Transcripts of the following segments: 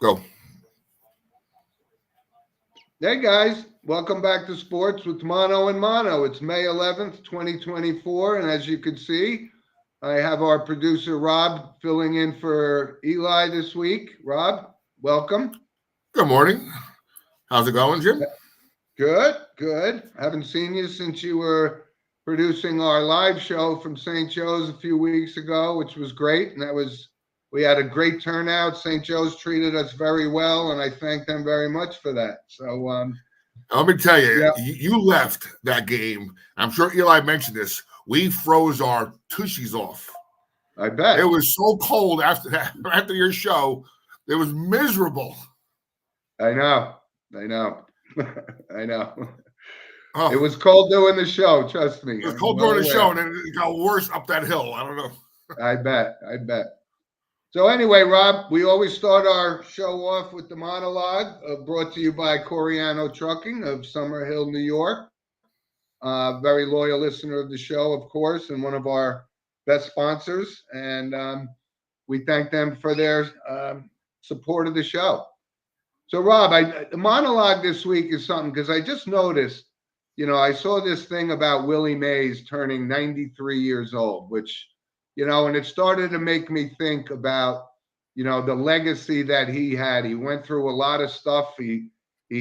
Go. Hey guys, welcome back to Sports with Mono and Mono. It's May 11th, 2024, and as you can see, I have our producer Rob filling in for Eli this week. Rob, welcome. Good morning. How's it going, Jim? Good. Haven't seen you since you were producing our live show from St. Joe's a few weeks ago, which was great, and we had a great turnout. St. Joe's treated us very well, and I thank them very much for that. So, let me tell you, yeah. you left that game. I'm sure Eli mentioned this. We froze our tushies off. I bet. It was so cold after that. After your show, it was miserable. I know. I know. Oh. It was cold doing the show, trust me. It was cold doing the show, and then it got worse up that hill. I don't know. I bet. So anyway, Rob, we always start our show off with the Mono-Logue, brought to you by Coriano Trucking of Summerhill, New York. Very loyal listener of the show, of course, and one of our best sponsors. And we thank them for their support of the show. So, Rob, the Mono-Logue this week is something because I just noticed, I saw this thing about Willie Mays turning 93 years old, which and it started to make me think about, the legacy that he had. He went through a lot of stuff. He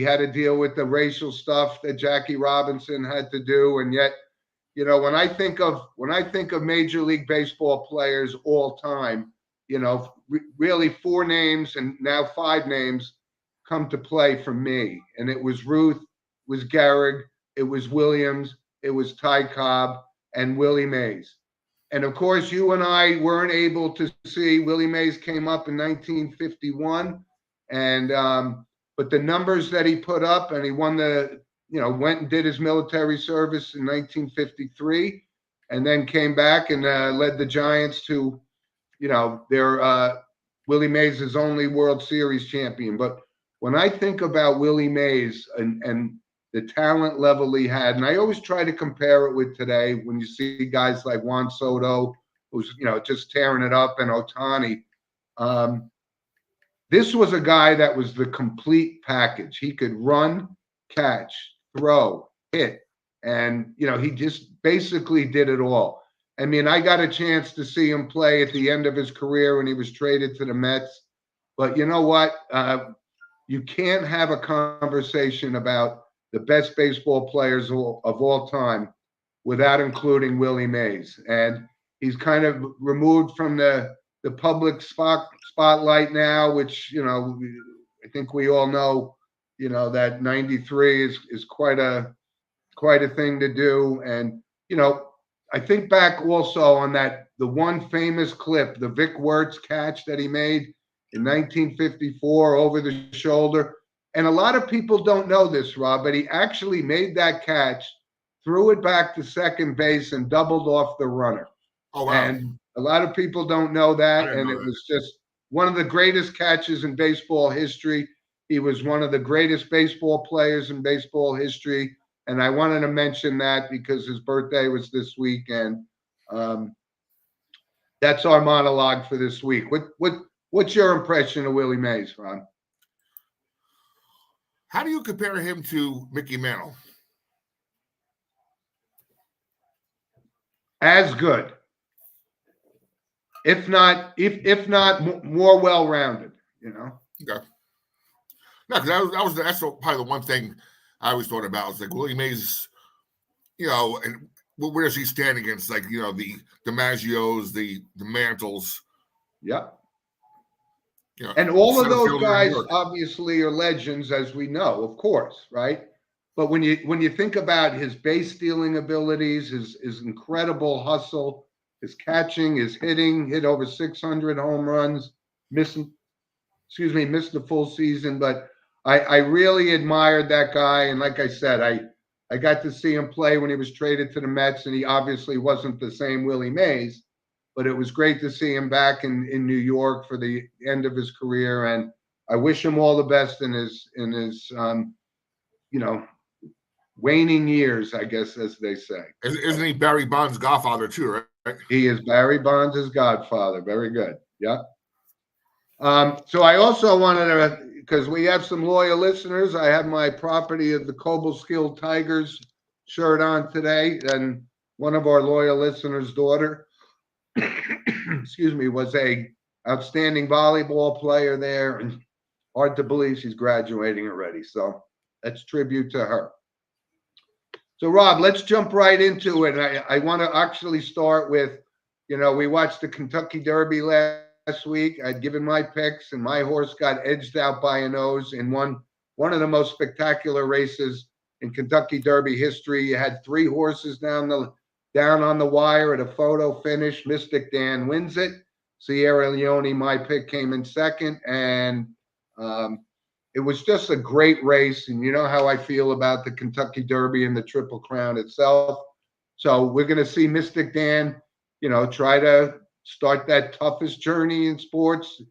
had to deal with the racial stuff that Jackie Robinson had to do. And yet, when I think of Major League Baseball players all time, really 4 names and now 5 names come to play for me. And it was Ruth, it was Gehrig, it was Williams, it was Ty Cobb, and Willie Mays. And of course, you and I weren't able to see. Willie Mays came up in 1951, and but the numbers that he put up, and he won went and did his military service in 1953, and then came back and led the Giants to, their Willie Mays' only World Series champion. But when I think about Willie Mays and the talent level he had, and I always try to compare it with today when you see guys like Juan Soto, who's just tearing it up, and Ohtani. This was a guy that was the complete package. He could run, catch, throw, hit, and he just basically did it all. I mean, I got a chance to see him play at the end of his career when he was traded to the Mets. But you know what? You can't have a conversation about the best baseball players of all time without including Willie Mays. And he's kind of removed from the public spotlight now, which, I think we all know, that 93 is quite a thing to do. And, I think back also on the one famous clip, the Vic Wertz catch that he made in 1954 over the shoulder. And a lot of people don't know this, Rob, but he actually made that catch, threw it back to second base, and doubled off the runner. Oh, wow. And a lot of people don't know that. And it was just one of the greatest catches in baseball history. He was one of the greatest baseball players in baseball history. And I wanted to mention that because his birthday was this week. And that's our Mono-Logue for this week. What's your impression of Willie Mays, Ron? How do you compare him to Mickey Mantle? As good, if not more well-rounded. Okay. No, because that's probably the one thing I always thought about. It's like Willie Mays, and where does he stand against the DiMaggios, the Mantles? Yeah. And all of those guys obviously are legends, as we know, of course, right? But when you think about his base stealing abilities, his incredible hustle, his catching, his hitting, hit over 600 home runs, missed the full season. But I really admired that guy. And like I said, I got to see him play when he was traded to the Mets, and he obviously wasn't the same Willie Mays. But it was great to see him back in New York for the end of his career, and I wish him all the best in his waning years, I guess, as they say. Isn't he Barry Bonds' godfather too, right? He is Barry Bonds' godfather. Very good. Yeah. So I also wanted to, because we have some loyal listeners, I have my property of the Cobleskill Tigers shirt on today, and one of our loyal listeners' daughter, excuse me, was a outstanding volleyball player there, and hard to believe she's graduating already. So that's tribute to her. So Rob, let's jump right into it. I want to actually start with, we watched the Kentucky Derby last week. I'd given my picks, and my horse got edged out by a nose in one of the most spectacular races in Kentucky Derby history. You had 3 horses down on the wire at a photo finish. Mystic Dan wins it. Sierra Leone, my pick, came in second, and it was just a great race. And you know how I feel about the Kentucky Derby and the Triple Crown itself. So we're going to see Mystic Dan, try to start that toughest journey in sports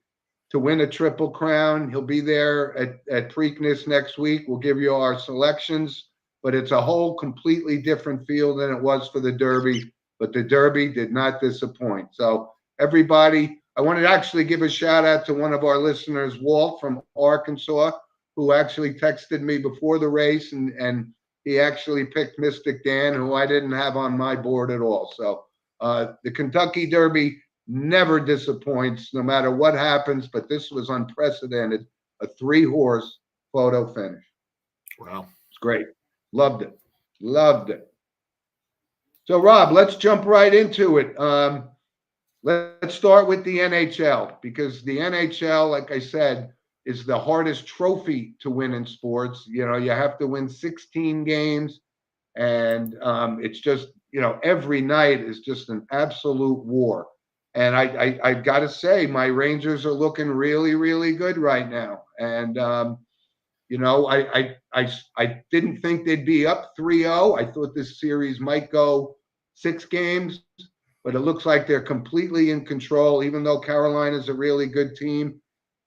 to win a Triple Crown. He'll be there at Preakness next week. We'll give you our selections, but it's a whole completely different field than it was for the Derby. But the Derby did not disappoint. So everybody, I wanted to actually give a shout out to one of our listeners, Walt from Arkansas, who actually texted me before the race, and he actually picked Mystic Dan, who I didn't have on my board at all. So the Kentucky Derby never disappoints, no matter what happens, but this was unprecedented, a 3-horse photo finish. Wow. It's great. Loved it. So Rob, let's jump right into it. Let's start with the NHL, because the NHL, like I said, is the hardest trophy to win in sports. You have to win 16 games, and it's just, every night is just an absolute war. And I got to say, my Rangers are looking really, really good right now. And, I didn't think they'd be up 3-0. I thought this series might go 6 games, but it looks like they're completely in control, even though Carolina's a really good team.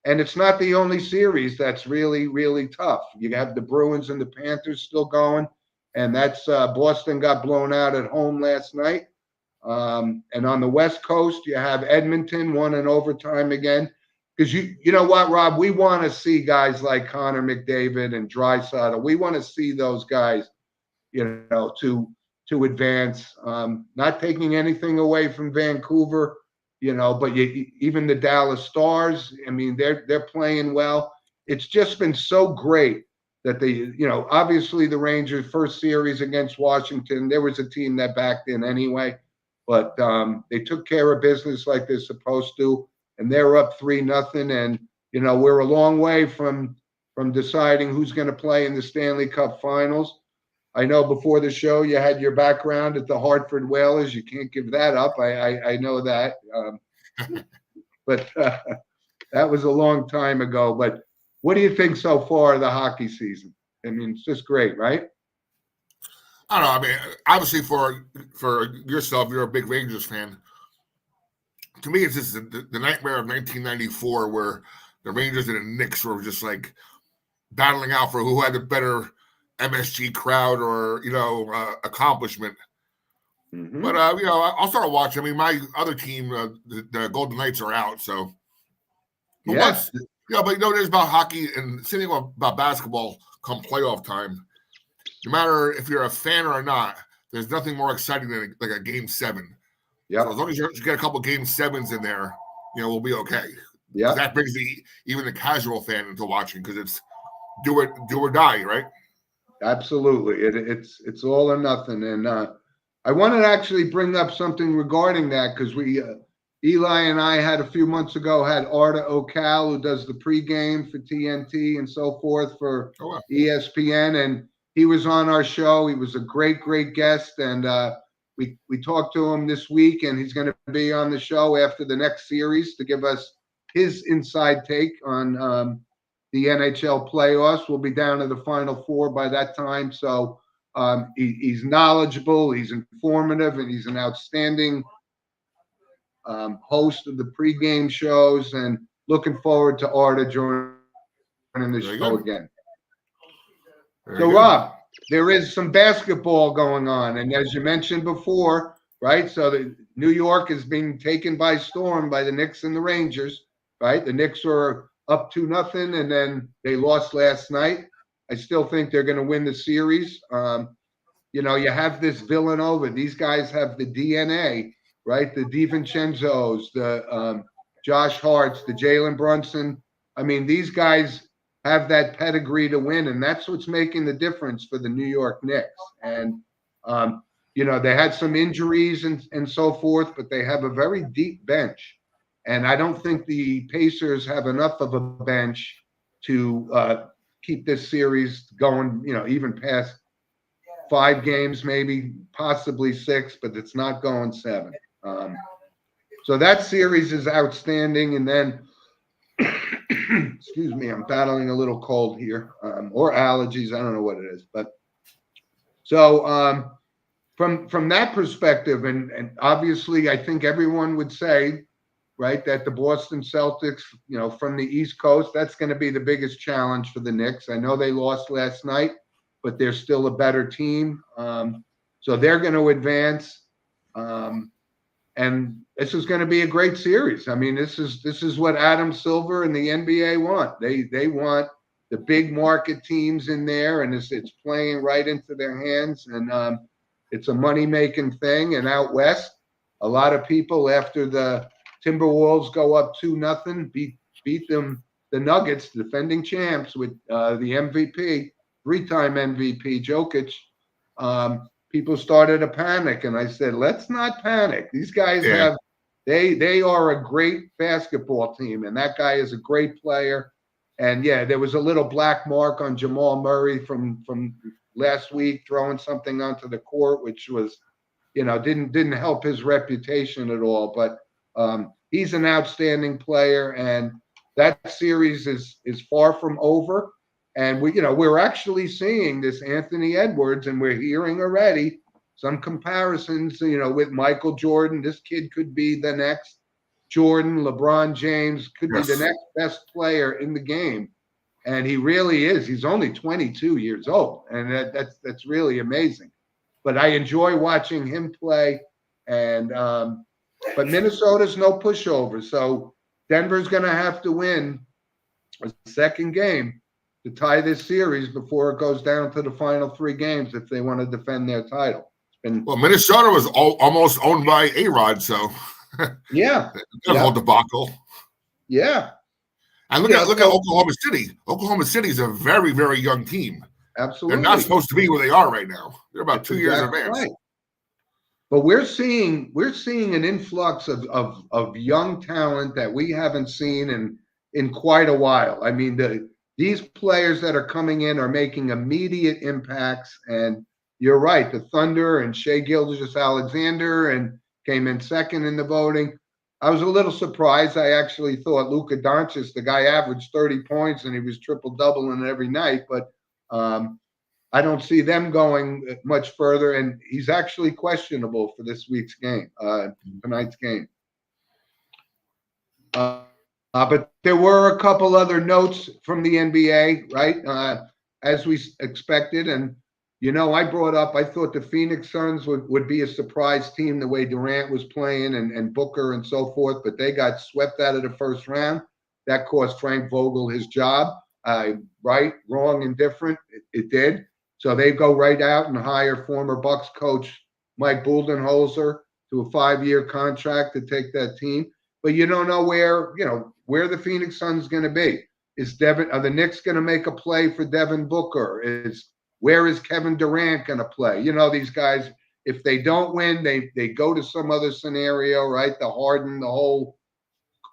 And it's not the only series that's really, really tough. You have the Bruins and the Panthers still going, and that's Boston got blown out at home last night. And on the West Coast, you have Edmonton won in overtime again. Because you know what, Rob? We want to see guys like Connor McDavid and Draisaitl. We want to see those guys, to advance. Not taking anything away from Vancouver, but even the Dallas Stars, I mean, they're playing well. It's just been so great that obviously the Rangers' first series against Washington, there was a team that backed in anyway, but they took care of business like they're supposed to, and they're up 3-0. And we're a long way from deciding who's going to play in the Stanley Cup Finals. I know before the show you had your background at the Hartford Whalers. You can't give that up. I know that, but that was a long time ago. But what do you think so far of the hockey season? I mean, it's just great, right? I don't know. I mean, obviously for yourself, you're a big Rangers fan. To me, it's just the nightmare of 1994, where the Rangers and the Knicks were just like battling out for who had the better MSG crowd or accomplishment. Mm-hmm. But I'll start watching. I mean, my other team, the Golden Knights, are out. So, but Yes. but there's about hockey and sitting about basketball come playoff time. No matter if you're a fan or not, there's nothing more exciting than like a Game 7. Yeah. So as long as you get a couple Game 7s in there, we'll be okay. Yeah. That brings even the casual fan into watching, because it's do or die, right? Absolutely. It's all or nothing. And I wanted to actually bring up something regarding that, because Eli and I had a few months ago had Arda Ocal, who does the pregame for TNT and so forth for ESPN, and he was on our show. He was a great, great guest, and we talked to him this week, and he's going to be on the show after the next series to give us his inside take on the NHL playoffs. We'll be down to the Final Four by that time. So he's knowledgeable, he's informative, and he's an outstanding host of the pregame shows. And looking forward to Arda joining the show again. So, Rob, there is some basketball going on. And as you mentioned before, right, so New York is being taken by storm by the Knicks and the Rangers. right? The Knicks were up 2-0, and then they lost last night. I still think they're going to win the series. You know, you have this Villanova. These guys have the DNA, right? The DiVincenzo's, the Josh Harts, the Jalen Brunson. I mean, these guys have that pedigree to win, and that's what's making the difference for the New York Knicks. And, you know, they had some injuries and so forth, but they have a very deep bench. And I don't think the Pacers have enough of a bench to keep this series going, you know, even past 5 games, maybe possibly 6, but it's not going 7. So that series is outstanding. And then, excuse me, I'm battling a little cold here, or allergies. I don't know what it is, but so from that perspective, and obviously, I think everyone would say, right, that the Boston Celtics, you know, from the East Coast, that's going to be the biggest challenge for the Knicks. I know they lost last night, but they're still a better team. So they're going to advance. And this is going to be a great series. I mean, this is what Adam Silver and the NBA want. They want the big market teams in there, and it's playing right into their hands. And it's a money-making thing. And out west, a lot of people, after the Timberwolves go up 2-0, beat them, the Nuggets, defending champs, with the MVP, 3-time MVP, Jokic. People started to panic, and I said, let's not panic. These guys they are a great basketball team, and that guy is a great player. And yeah, there was a little black mark on Jamal Murray from last week, throwing something onto the court, which was, you know, didn't help his reputation at all. But he's an outstanding player, and that series is far from over. And we're actually seeing this Anthony Edwards, and we're hearing already some comparisons, with Michael Jordan. This kid could be the next Jordan. LeBron James could be the next best player in the game. And he really is. He's only 22 years old, and that's really amazing. But I enjoy watching him play. And but Minnesota's no pushover, so Denver's going to have to win a second game to tie this series before it goes down to the final 3 games if they want to defend their title. Well, Minnesota was almost owned by A-Rod, so yeah, that whole debacle. Yeah, and look at Oklahoma City. Oklahoma City is a very, very young team. Absolutely, they're not supposed to be where they are right now. They're about 2 years advanced. Right. But we're seeing an influx of young talent that we haven't seen in quite a while. I mean, these players that are coming in are making immediate impacts. And you're right, the Thunder and Shai Gilgeous-Alexander and came in second in the voting. I was a little surprised. I actually thought Luka Doncic, the guy averaged 30 points and he was triple-doubling every night. But I don't see them going much further, and he's actually questionable for this week's game, tonight's game. But there were a couple other notes from the NBA, right, as we expected. And, I brought up, I thought the Phoenix Suns would be a surprise team the way Durant was playing and Booker and so forth, but they got swept out of the first round. That cost Frank Vogel his job. Right, wrong, indifferent, it did. So they go right out and hire former Bucks coach Mike Budenholzer to a 5-year contract to take that team. But you don't know where the Phoenix Suns going to be. Are the Knicks going to make a play for Devin Booker? Where is Kevin Durant going to play? These guys, if they don't win, they go to some other scenario, right? The Harden, the whole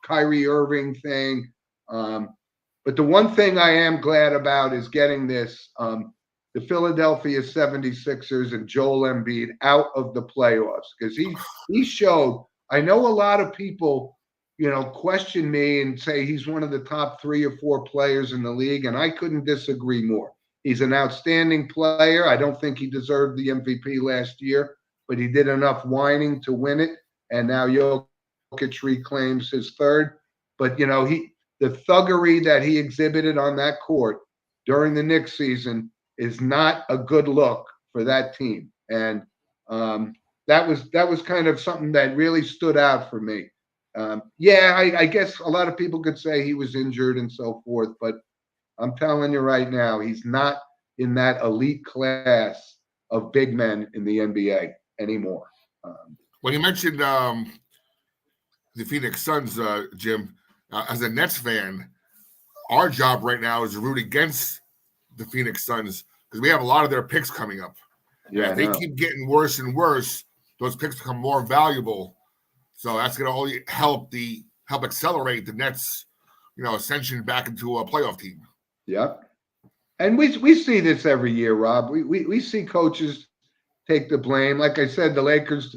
Kyrie Irving thing. But the one thing I am glad about is getting this, the Philadelphia 76ers and Joel Embiid out of the playoffs, because he showed. I know a lot of people, question me and say he's one of the top 3 or 4 players in the league, and I couldn't disagree more. He's an outstanding player. I don't think he deserved the MVP last year, but he did enough whining to win it, and now Jokic reclaims his 3rd. But, the thuggery that he exhibited on that court during the Knicks season is not a good look for that team. And that was kind of something that really stood out for me. I guess a lot of people could say he was injured and so forth, but I'm telling you right now, he's not in that elite class of big men in the NBA anymore. When you mentioned the Phoenix Suns, Jim, as a Nets fan, our job right now is to root against the Phoenix Suns because we have a lot of their picks coming up. Yeah, if they keep getting worse and worse, those picks become more valuable. So that's going to only help accelerate the Nets, ascension back into a playoff team. Yep. And we see this every year, Rob. We see coaches take the blame. Like I said, the Lakers,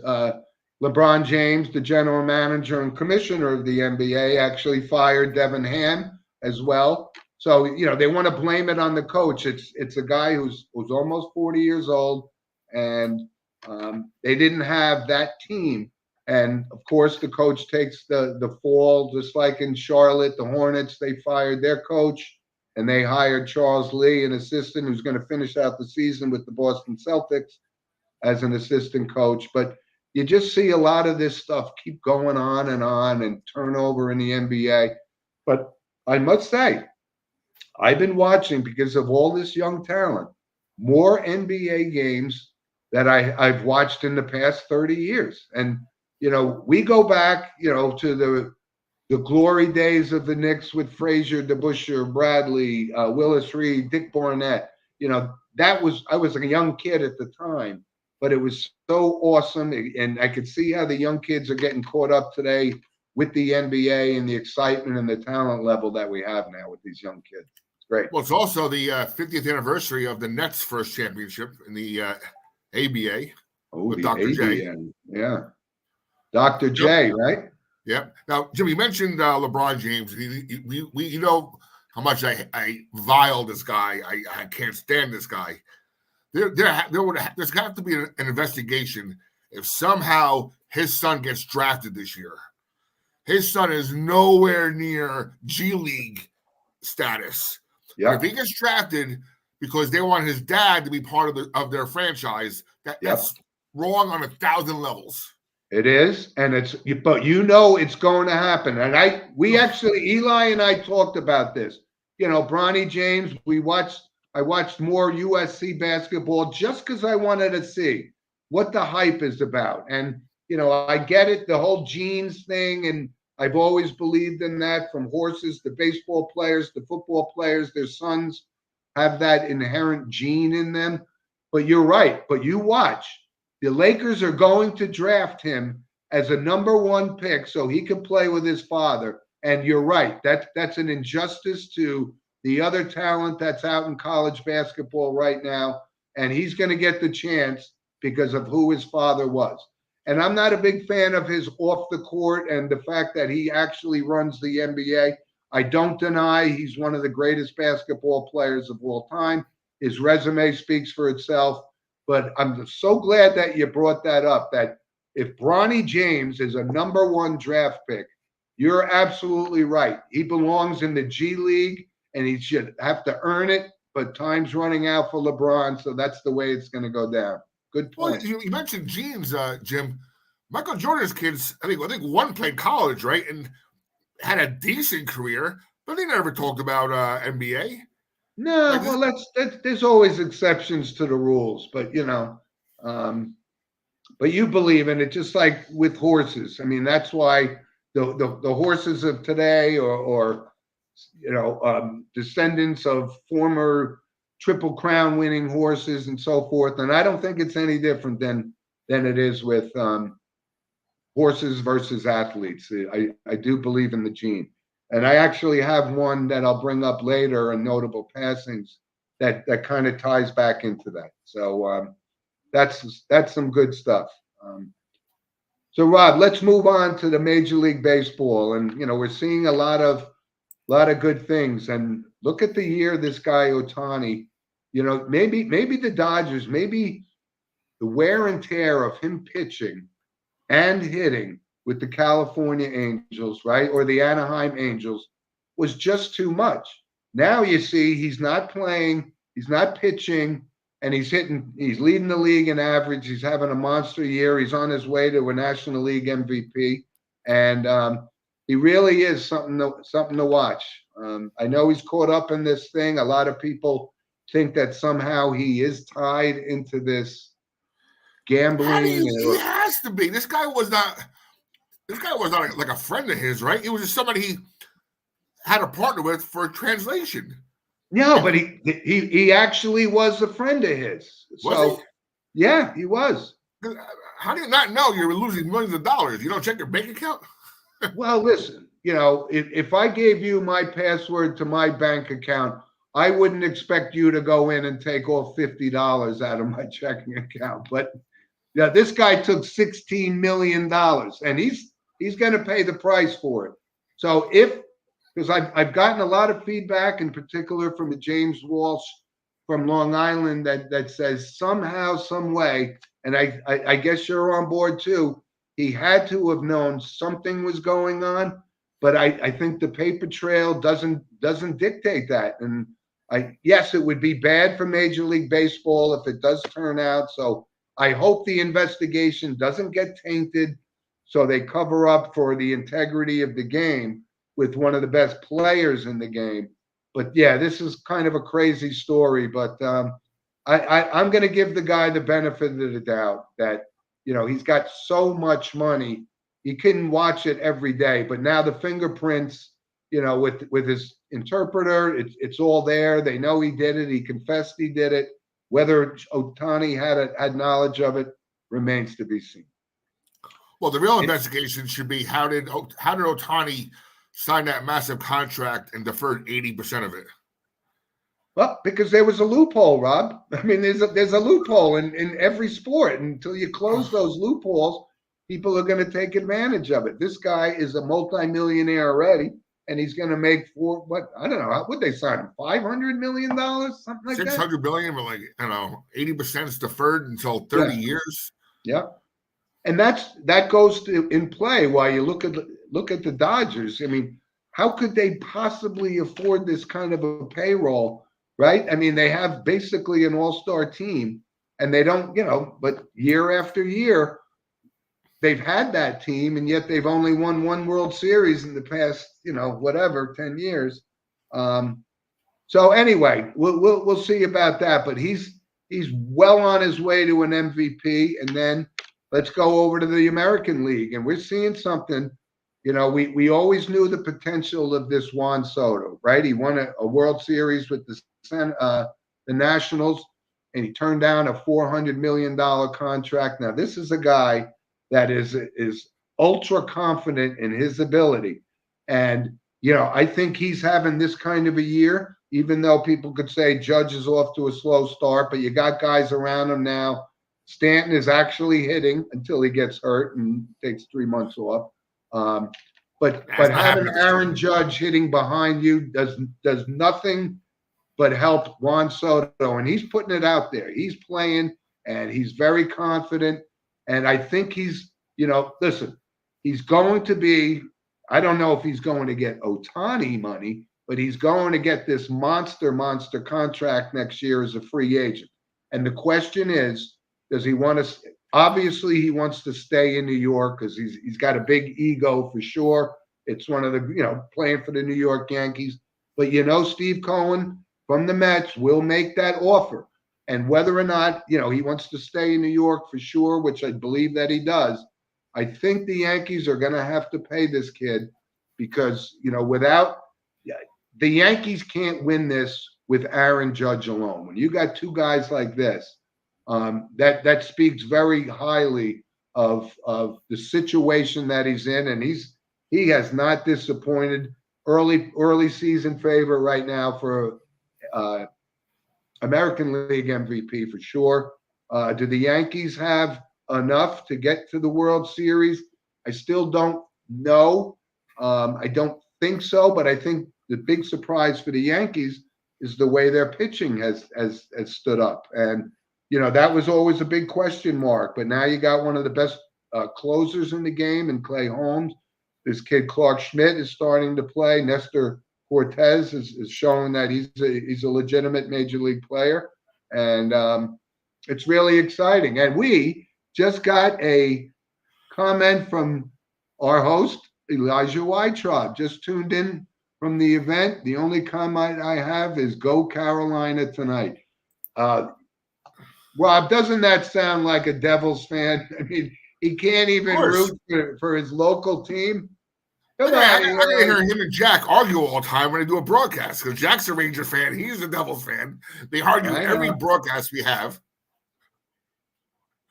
LeBron James, the general manager and commissioner of the NBA, actually fired Devin Ham as well. So, they want to blame it on the coach. It's a guy who's almost 40 years old, and they didn't have that team. And, of course, the coach takes the fall, just like in Charlotte, the Hornets, they fired their coach, and they hired Charles Lee, an assistant who's going to finish out the season with the Boston Celtics as an assistant coach. But you just see a lot of this stuff keep going on and turnover in the NBA. But I must say, I've been watching, because of all this young talent, more NBA games that I've watched in the past 30 years. And, we go back, to the glory days of the Knicks with Frazier, DeBusschere, Bradley, Willis Reed, Dick Barnett. I was a young kid at the time, but it was so awesome. And I could see how the young kids are getting caught up today with the NBA and the excitement and the talent level that we have now with these young kids. It's great. Well, it's also the 50th anniversary of the Nets' first championship in the ABA with Dr. J. Yeah. Dr. J, right? Yeah. Now, Jim, you mentioned LeBron James. We know how much I vile this guy. I can't stand this guy. There's got to be an investigation if somehow his son gets drafted this year. His son is nowhere near G League status. Yep. If he gets drafted because they want his dad to be part of their franchise, that's wrong on 1,000 levels. It is, and it's going to happen. And Eli and I talked about this. Bronny James, I watched more USC basketball just because I wanted to see what the hype is about. And, I get it, the whole genes thing, and I've always believed in that, from horses to baseball players to football players. Their sons have that inherent gene in them. But you're right. But you watch. The Lakers are going to draft him as a number 1 pick so he can play with his father. And you're right. That's an injustice to the other talent that's out in college basketball right now. And he's going to get the chance because of who his father was. And I'm not a big fan of his off the court and the fact that he actually runs the NBA. I don't deny he's one of the greatest basketball players of all time. His resume speaks for itself. But I'm so glad that you brought that up, that if Bronny James is a number 1 draft pick, you're absolutely right. He belongs in the G League, and he should have to earn it, but time's running out for LeBron, so that's the way it's going to go down. Good point. Well, you mentioned genes, Jim. Michael Jordan's kids, I think one played college, right, and had a decent career, but they never talked about NBA. No, well, there's always exceptions to the rules, but but you believe in it, just like with horses. I mean, that's why the horses of today, or descendants of former Triple Crown winning horses and so forth. And I don't think it's any different than it is with horses versus athletes. I do believe in the gene. And I actually have one that I'll bring up later, in notable passings, that kind of ties back into that. So that's some good stuff. So Rob, let's move on to the Major League Baseball, and we're seeing a lot of good things. And look at the year this guy Ohtani. Maybe the Dodgers, maybe the wear and tear of him pitching and hitting with the California Angels, right, or the Anaheim Angels, was just too much. Now you see he's not playing, he's not pitching, and he's leading the league in average. He's having a monster year. He's on his way to a National League MVP. And he really is something to watch. I know he's caught up in this thing. A lot of people think that somehow he is tied into this gambling. He has to be. This guy was not like a friend of his, right? It was just somebody he had a partner with for translation. No, but he actually was a friend of his. Was he? Yeah, he was. How do you not know you're losing millions of dollars? You don't check your bank account? Well, listen, if I gave you my password to my bank account, I wouldn't expect you to go in and take off $50 out of my checking account. But yeah, this guy took $16 million, and he's going to pay the price for it. So because I've gotten a lot of feedback, in particular from a James Walsh from Long Island, that says somehow, some way, and I guess you're on board too, he had to have known something was going on, but I think the paper trail doesn't dictate that. And yes, it would be bad for Major League Baseball if it does turn out. So I hope the investigation doesn't get tainted, so they cover up for the integrity of the game with one of the best players in the game. But yeah, this is kind of a crazy story. But I'm going to give the guy the benefit of the doubt that he's got so much money, he couldn't watch it every day. But now the fingerprints, with his interpreter, it's all there. They know he did it. He confessed he did it. Whether Ohtani had knowledge of it remains to be seen. Well, the real investigation should be how did Ohtani sign that massive contract and deferred 80% of it? Well, because there was a loophole, Rob. I mean, there's a loophole in every sport. And until you close those loopholes, people are going to take advantage of it. This guy is a multimillionaire already, and he's going to make I don't know, would they sign him? $500 million, something like that? $600 million, but 80% is deferred until 30 years. Yeah. And that goes in play while you look at the Dodgers. I mean, how could they possibly afford this kind of a payroll? Right? I mean, they have basically an all-star team, and they don't, but year after year, they've had that team, and yet they've only won one World Series in the past, 10 years. So anyway, we'll see about that. But he's well on his way to an MVP, and then let's go over to the American League, and we're seeing something. We always knew the potential of this Juan Soto, right? He won a World Series with the Nationals, and he turned down a $400 million contract. Now, this is a guy that is ultra confident in his ability. And, I think he's having this kind of a year, even though people could say Judge is off to a slow start, but you got guys around him now. Stanton is actually hitting until he gets hurt and takes 3 months off. But having Aaron Judge hitting behind you does nothing but help Juan Soto, and he's putting it out there. He's playing, and he's very confident. And I think he's, listen, he's going to be, I don't know if he's going to get Ohtani money, but he's going to get this monster contract next year as a free agent. And the question is, does he want to, obviously he wants to stay in New York because he's got a big ego for sure. It's one of the, playing for the New York Yankees. But Steve Cohen from the Mets will make that offer. And whether or not, he wants to stay in New York for sure, which I believe that he does, I think the Yankees are going to have to pay this kid because, the Yankees can't win this with Aaron Judge alone. When you got two guys like this, that speaks very highly of the situation that he's in. And he has not disappointed. Early season favorite right now for American League MVP for sure. Do the Yankees have enough to get to the World Series? I still don't know. I don't think so, but I think the big surprise for the Yankees is the way their pitching has stood up. And, that was always a big question mark. But now you got one of the best closers in the game in Clay Holmes. This kid Clark Schmidt is starting to play. Nestor Cortez is showing that he's a legitimate major league player, and it's really exciting. And we just got a comment from our host, Elijah Weitraub, just tuned in from the event. The only comment I have is go Carolina tonight. Rob, doesn't that sound like a Devils fan? I mean, he can't even root for his local team. Come on, I gotta hear him and Jack argue all the time when they do a broadcast because Jack's a Ranger fan. He's a Devils fan. They argue every broadcast we have.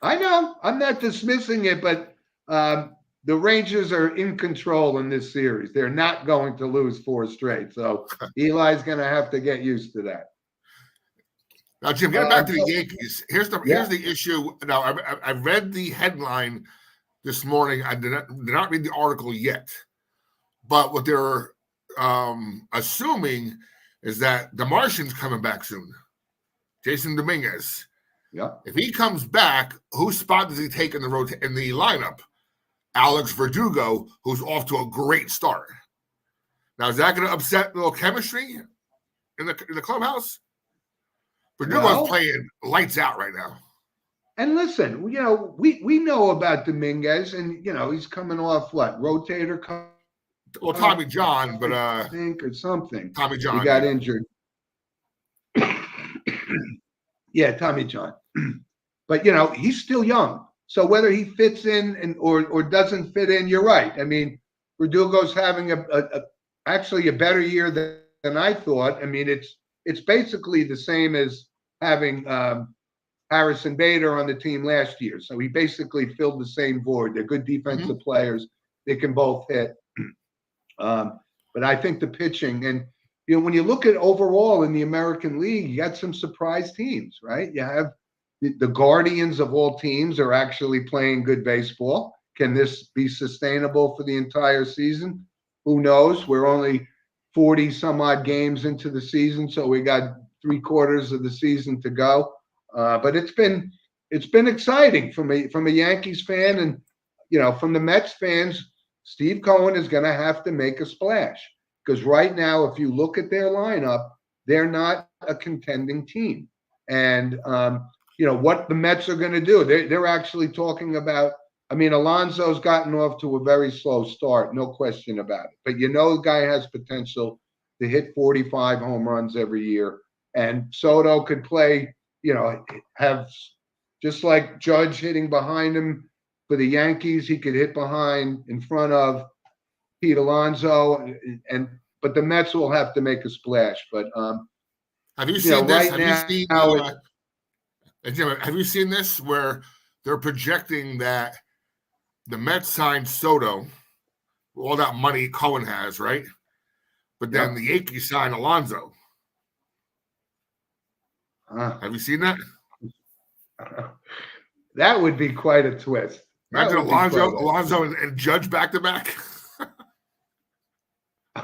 I know. I'm not dismissing it, but the Rangers are in control in this series. They're not going to lose 4 straight. So Eli's going to have to get used to that. Now, Jim, getting back to the Yankees, here's the issue. Now, I read the headline this morning. I did not read the article yet. But what they're assuming is that the Martian's coming back soon. Jason Dominguez. Yeah. If he comes back, whose spot does he take in the lineup? Alex Verdugo, who's off to a great start. Now, is that going to upset a little chemistry in the clubhouse? Verdugo's playing lights out right now. And listen, we know about Dominguez, and he's coming off what, rotator. Well, Tommy John, but I think or something. Tommy John. He got injured. Yeah, Tommy John. But he's still young. So whether he fits in or doesn't fit in, you're right. I mean, Verdugo's having actually a better year than I thought. I mean, it's basically the same as having Harrison Bader on the team last year. So he basically filled the same void. They're good defensive players. They can both hit. But I think the pitching and when you look at overall in the American League, you got some surprise teams, right? You have the guardians of all teams are actually playing good baseball. Can this be sustainable for the entire season? Who knows? We're only 40 some odd games into the season, so we got 3/4 of the season to go. But it's been exciting from a Yankees fan and from the Mets fans. Steve Cohen is going to have to make a splash because right now, if you look at their lineup, they're not a contending team. And, what the Mets are going to do, they're actually talking about, Alonso's gotten off to a very slow start, no question about it. But the guy has potential to hit 45 home runs every year. And Soto could play, have just like Judge hitting behind him. For the Yankees, he could hit behind in front of Pete Alonso, but the Mets will have to make a splash. But have you seen this? Have you seen this where they're projecting that the Mets signed Soto, all that money Cohen has, right? But then the Yankees signed Alonso. Have you seen that? That would be quite a twist. Imagine Alonso and Judge back to back.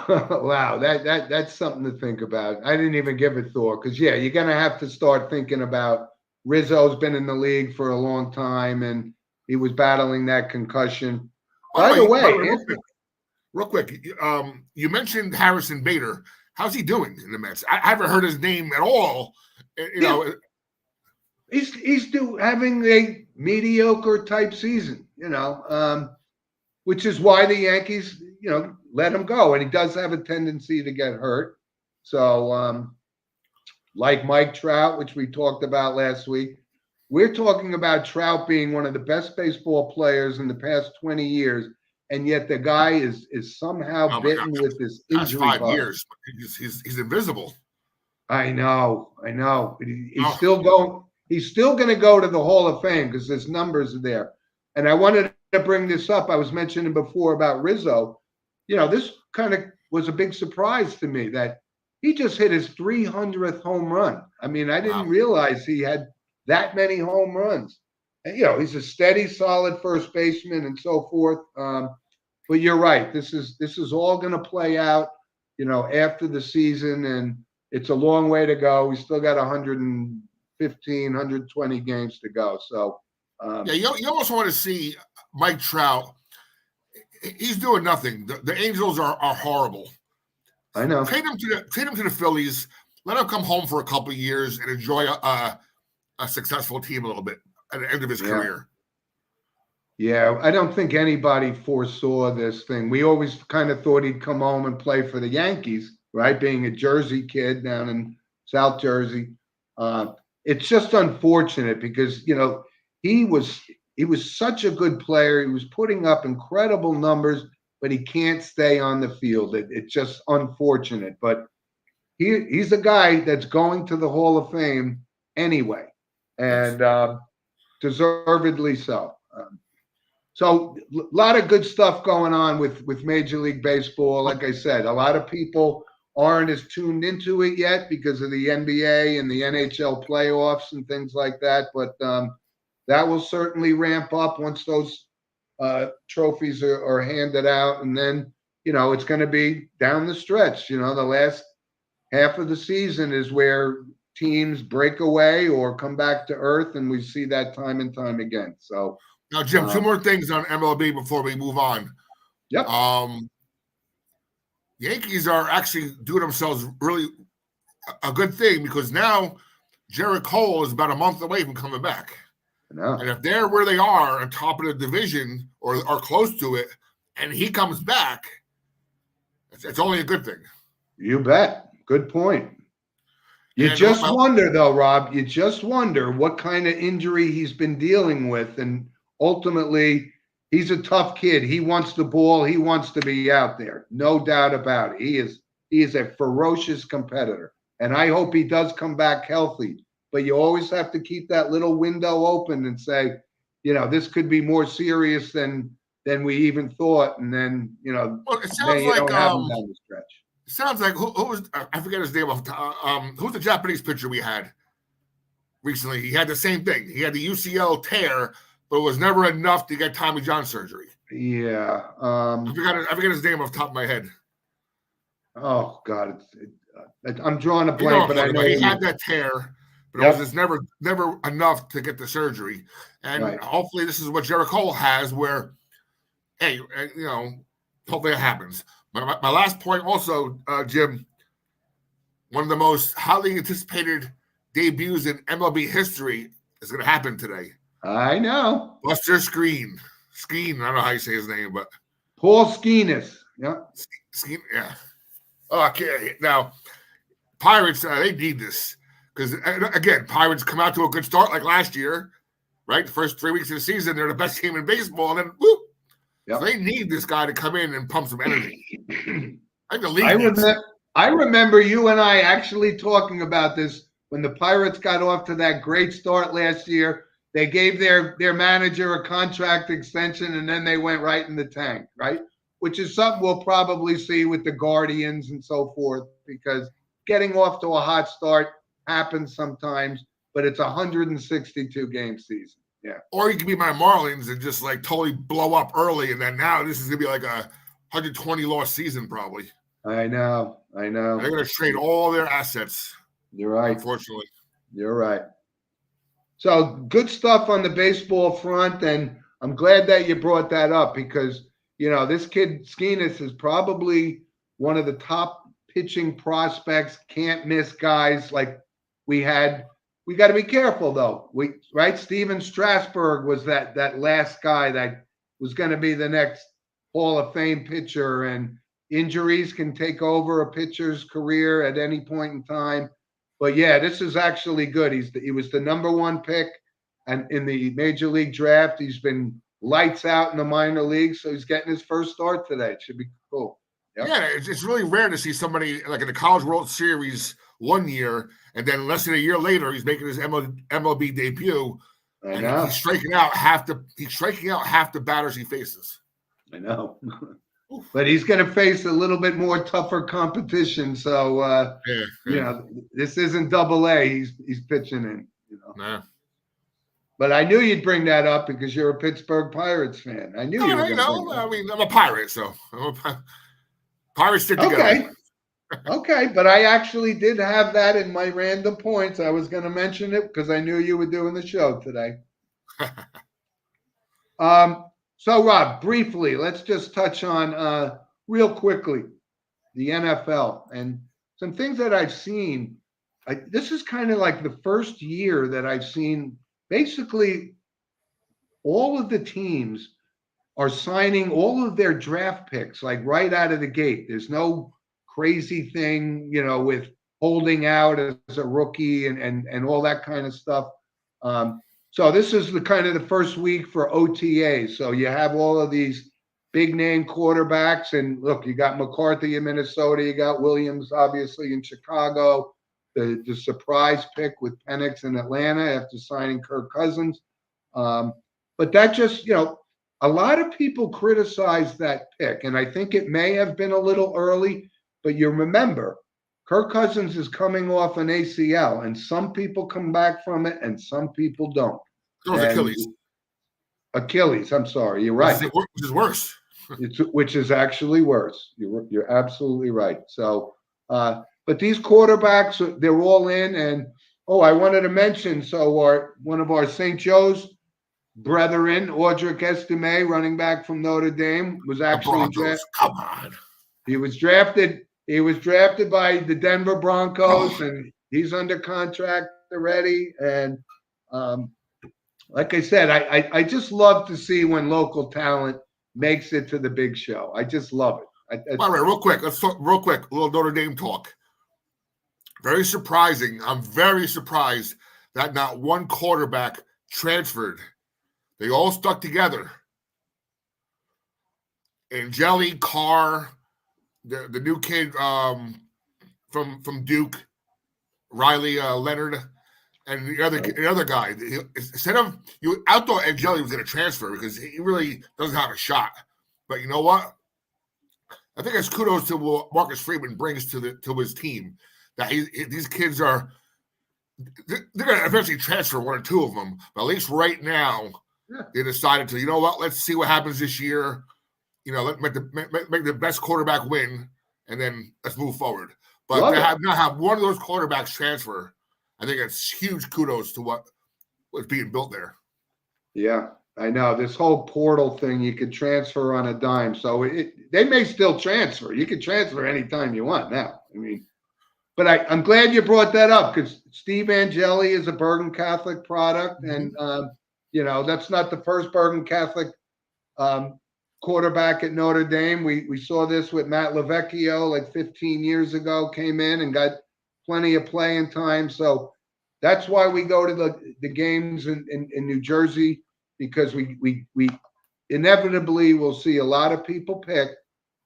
Wow, that's something to think about. I didn't even give it thought because you're gonna have to start thinking about Rizzo's been in the league for a long time and he was battling that concussion. By the way, real quick, you mentioned Harrison Bader. How's he doing in the Mets? I haven't heard his name at all. He's having a mediocre type season, which is why the Yankees, let him go. And he does have a tendency to get hurt. So, like Mike Trout, which we talked about last week, we're talking about Trout being one of the best baseball players in the past 20 years. And yet the guy is somehow bitten with this injury. 5 years. He's invisible. I know. He's still going. He's still going to go to the Hall of Fame because his numbers are there. And I wanted to bring this up. I was mentioning before about Rizzo. This kind of was a big surprise to me that he just hit his 300th home run. I didn't realize he had that many home runs. And, he's a steady, solid first baseman and so forth. But you're right. This is all going to play out, after the season. And it's a long way to go. We still got 115, 120 games to go. So, you almost want to see Mike Trout. He's doing nothing. The Angels are horrible. I know. Trade him to the Phillies. Let him come home for a couple of years and enjoy a successful team a little bit at the end of his career. Yeah, I don't think anybody foresaw this thing. We always kind of thought he'd come home and play for the Yankees, right? Being a Jersey kid down in South Jersey. It's just unfortunate because, he was such a good player. He was putting up incredible numbers, but he can't stay on the field. It's just unfortunate. But he's a guy that's going to the Hall of Fame anyway, and deservedly so. So a lot of good stuff going on with Major League Baseball. Like I said, a lot of people aren't as tuned into it yet because of the NBA and the NHL playoffs and things like that. But that will certainly ramp up once those trophies are handed out. And then, it's going to be down the stretch. The last half of the season is where teams break away or come back to earth. And we see that time and time again. So, now, Jim, two more things on MLB before we move on. Yep. Yankees are actually doing themselves really a good thing because now Jarrett Cole is about a month away from coming back. And if they're where they are on top of the division or close to it, and he comes back, it's only a good thing. You bet. Good point. You just wonder, though, Rob, what kind of injury he's been dealing with. And ultimately, he's a tough kid. He wants the ball. He wants to be out there. No doubt about it. He is a ferocious competitor. And I hope he does come back healthy. But you always have to keep that little window open and say, this could be more serious than we even thought. And then, well, it sounds then you like don't have him down the stretch. It sounds like who was I forget his name. Who's the Japanese pitcher we had recently? He had the same thing. He had the UCL tear, but it was never enough to get Tommy John surgery. Yeah. I forget his name off the top of my head. Oh God, I'm drawing a blank, but I know he had that tear, but it was just never enough to get the surgery. And hopefully, this is what Jarrett Cole has, where, hey, hopefully it happens. My last point, also, Jim, one of the most highly anticipated debuts in MLB history is going to happen today. I know. Buster Skrine. I don't know how you say his name, but Paul Skenes. Yeah. Skrine, yeah. Oh, okay. Now, Pirates, they need this because, again, Pirates come out to a good start like last year, right? The first 3 weeks of the season, they're the best team in baseball, and then whoop. Yep. So they need this guy to come in and pump some energy. I remember you and I actually talking about this when the Pirates got off to that great start last year. They gave their manager a contract extension, and then they went right in the tank, right? Which is something we'll probably see with the Guardians and so forth, because getting off to a hot start happens sometimes, but it's a 162-game season. Yeah. Or you could be my Marlins and just like totally blow up early, and then now this is gonna be like a 120-loss season probably. I know. They're gonna trade all their assets. You're right. Unfortunately. You're right. So good stuff on the baseball front, and I'm glad that you brought that up because this kid Skenes is probably one of the top pitching prospects. Can't miss guys like we had. We got to be careful, though. Steven Strasburg was that last guy that was going to be the next Hall of Fame pitcher, and injuries can take over a pitcher's career at any point in time. But yeah, this is actually good. He was the number one pick, and in the Major League draft, he's been lights out in the minor leagues, so he's getting his first start today. It should be cool. Yep. Yeah, it's really rare to see somebody like in the College World Series 1 year, and then less than a year later, he's making his MLB debut. I know. He's striking out half the batters he faces. I know. But he's going to face a little bit more tougher competition. So, this isn't Double-A. He's pitching in. Nah. But I knew you'd bring that up because you're a Pittsburgh Pirates fan. I knew you were going to. I mean, I'm a Pirate, so Pirates stick together. Okay, but I actually did have that in my random points. I was going to mention it because I knew you were doing the show today. So, Rob, briefly, let's just touch on real quickly the NFL and some things that I've seen. This is kind of like the first year that I've seen basically all of the teams are signing all of their draft picks like right out of the gate. There's no crazy thing, with holding out as a rookie and all that kind of stuff. So this is the kind of the first week for OTA. So you have all of these big name quarterbacks, and look, you got McCarthy in Minnesota, you got Williams obviously in Chicago, the surprise pick with Penix in Atlanta after signing Kirk Cousins. But that just, a lot of people criticize that pick, and I think it may have been a little early, but you remember, Kirk Cousins is coming off an ACL, and some people come back from it, and some people don't. It was Achilles. Achilles, I'm sorry. You're right. Which is worse. Which is actually worse. You're absolutely right. So, but these quarterbacks, they're all in. And, I wanted to mention, one of our St. Joe's brethren, Audric Estime, running back from Notre Dame, was actually drafted. Come on. He was drafted by the Denver Broncos, and he's under contract already. And like I said, I just love to see when local talent makes it to the big show. I just love it. All right, real quick. Let's talk real quick. A little Notre Dame talk. Very surprising. I'm very surprised that not one quarterback transferred. They all stuck together. Angeli, Carr, the new kid from Duke, Riley Leonard, and the other guy. Instead of I thought Angeli was going to transfer because he really doesn't have a shot. But you know what? I think it's kudos to what Marcus Freeman brings to his team. That these kids they're going to eventually transfer one or two of them. But at least right now, they decided to. You know what? Let's see what happens this year. Let's make the best quarterback win, and then let's move forward. But not have one of those quarterbacks transfer. I think it's huge kudos to what's being built there. Yeah, I know. This whole portal thing, you could transfer on a dime. So they may still transfer. You can transfer anytime you want now. But I'm glad you brought that up because Steve Angeli is a Bergen Catholic product. And, that's not the first Bergen Catholic quarterback at Notre Dame. We saw this with Matt LaVecchio like 15 years ago, came in and got plenty of playing time. So that's why we go to the games in New Jersey, because we inevitably will see a lot of people pick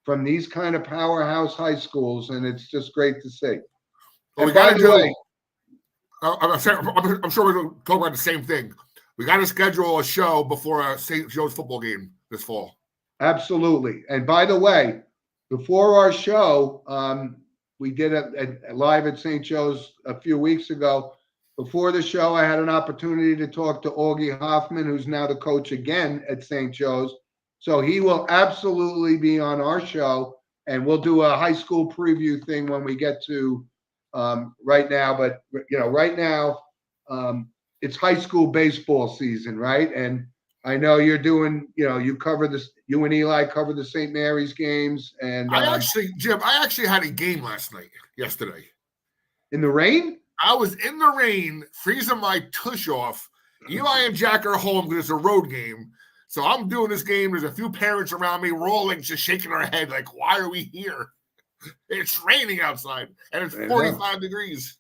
from these kind of powerhouse high schools, and it's just great to see. Well, I'm sure we're going to talk about the same thing. We got to schedule a show before a St. Joe's football game this fall. Absolutely. And by the way, before our show, we did a live at St. Joe's a few weeks ago. Before the show, I had an opportunity to talk to Augie Hoffman, who's now the coach again at St. Joe's. So he will absolutely be on our show, and we'll do a high school preview thing when we get to right now. But, right now it's high school baseball season, right? And I know you're doing, you cover this, you and Eli cover the St. Mary's games. And Jim, I actually had a game yesterday. In the rain? I was in the rain, freezing my tush off. Eli and Jack are home because it's a road game. So I'm doing this game. There's a few parents around me. We're all just shaking our head like, why are we here? It's raining outside, and it's 45 degrees.